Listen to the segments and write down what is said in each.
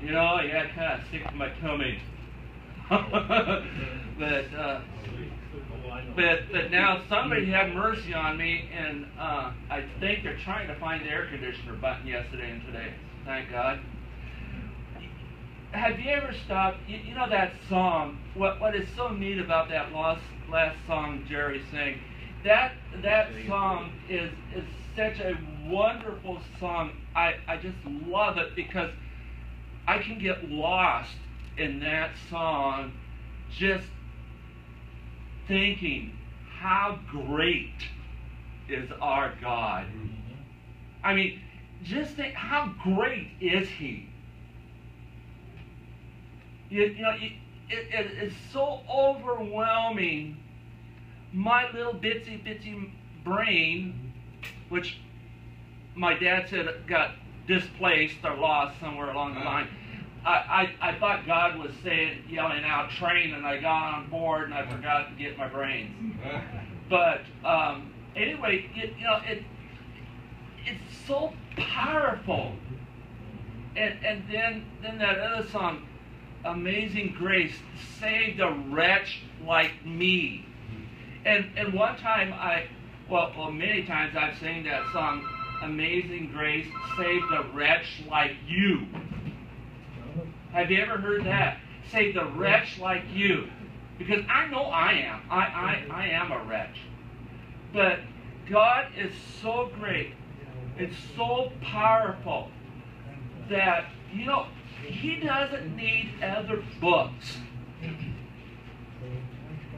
You know, yeah, kind of sick to my tummy. but now somebody had mercy on me, and I think they're trying to find the air conditioner button yesterday and today. Thank God. Have you ever stopped? You know that song? What is so neat about that last song Jerry sang? That song is such a wonderful song. I just love it because I can get lost in that song just thinking how great is our God. I mean, just think how great is He. You know, it is so overwhelming. My little bitsy brain, which my dad said got displaced or lost somewhere along the line. I thought God was yelling out train, and I got on board and I forgot to get my brains. But anyway, it's so powerful. And then that other song, Amazing Grace, saved a wretch like me. And one time many times I've sang that song, Amazing Grace, saved a wretch like you. Have you ever heard that? Saved a wretch like you. Because I know I am. I am a wretch. But God is so great. It's so powerful that, you know, He doesn't need other books.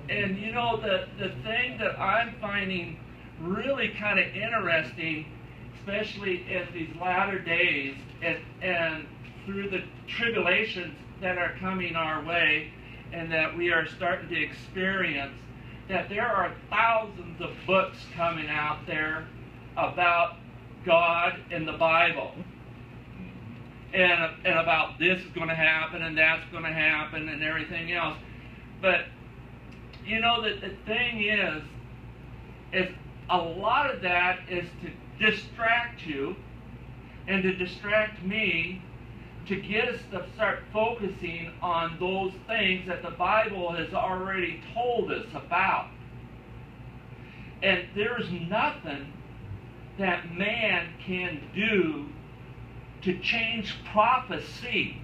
And you know, the thing that I'm finding really kind of interesting, especially in these latter days and through the tribulations that are coming our way and that we are starting to experience, that there are thousands of books coming out there about God and the Bible. And about this is going to happen and that's going to happen and everything else. But you know that the thing is a lot of that is to distract you and to distract me, to get us to start focusing on those things that the Bible has already told us about. And there's nothing that man can do to change prophecy.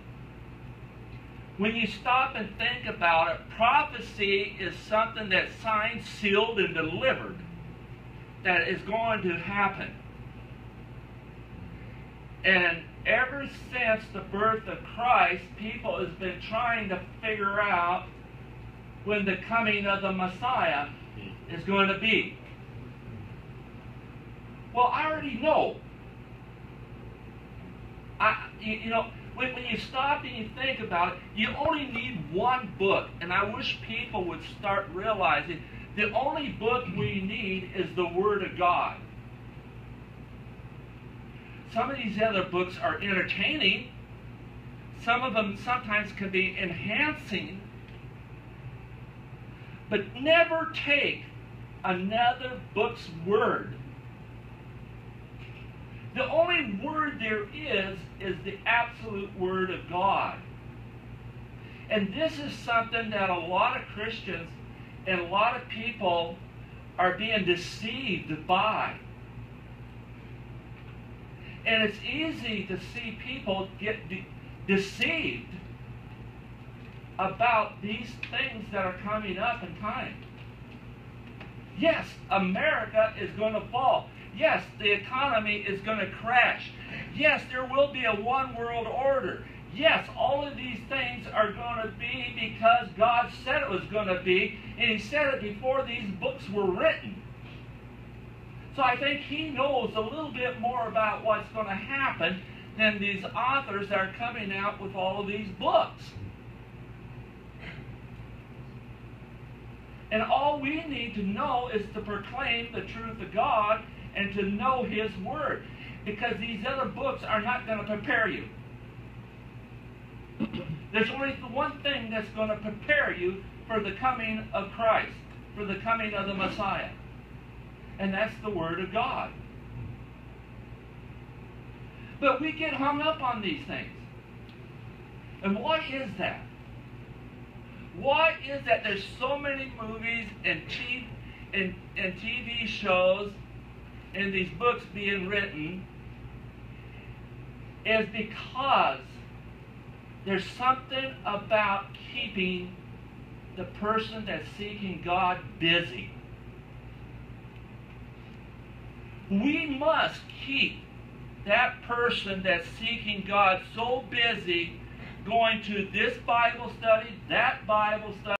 When you stop and think about it, prophecy is something that's signed, sealed, and delivered that is going to happen. And ever since the birth of Christ, people have been trying to figure out when the coming of the Messiah is going to be. Well, I already know. When you stop and you think about it, you only need one book. And I wish people would start realizing the only book we need is the Word of God. Some of these other books are entertaining. Some of them sometimes can be enhancing. But never take another book's word. The only word there is the absolute Word of God. And this is something that a lot of Christians and a lot of people are being deceived by. And it's easy to see people get deceived about these things that are coming up in time. Yes, America is going to fall. Yes, the economy is going to crash. Yes, there will be a one world order. Yes, all of these things are going to be because God said it was going to be, and He said it before these books were written. So I think He knows a little bit more about what's going to happen than these authors that are coming out with all of these books. And all we need to know is to proclaim the truth of God and to know His Word. Because these other books are not going to prepare you. There's only one thing that's going to prepare you for the coming of Christ, for the coming of the Messiah. And that's the Word of God. But we get hung up on these things. And what is that? What is that there's so many movies and TV shows and these books being written is because there's something about keeping the person that's seeking God busy. We must keep that person that's seeking God so busy going to this Bible study, that Bible study,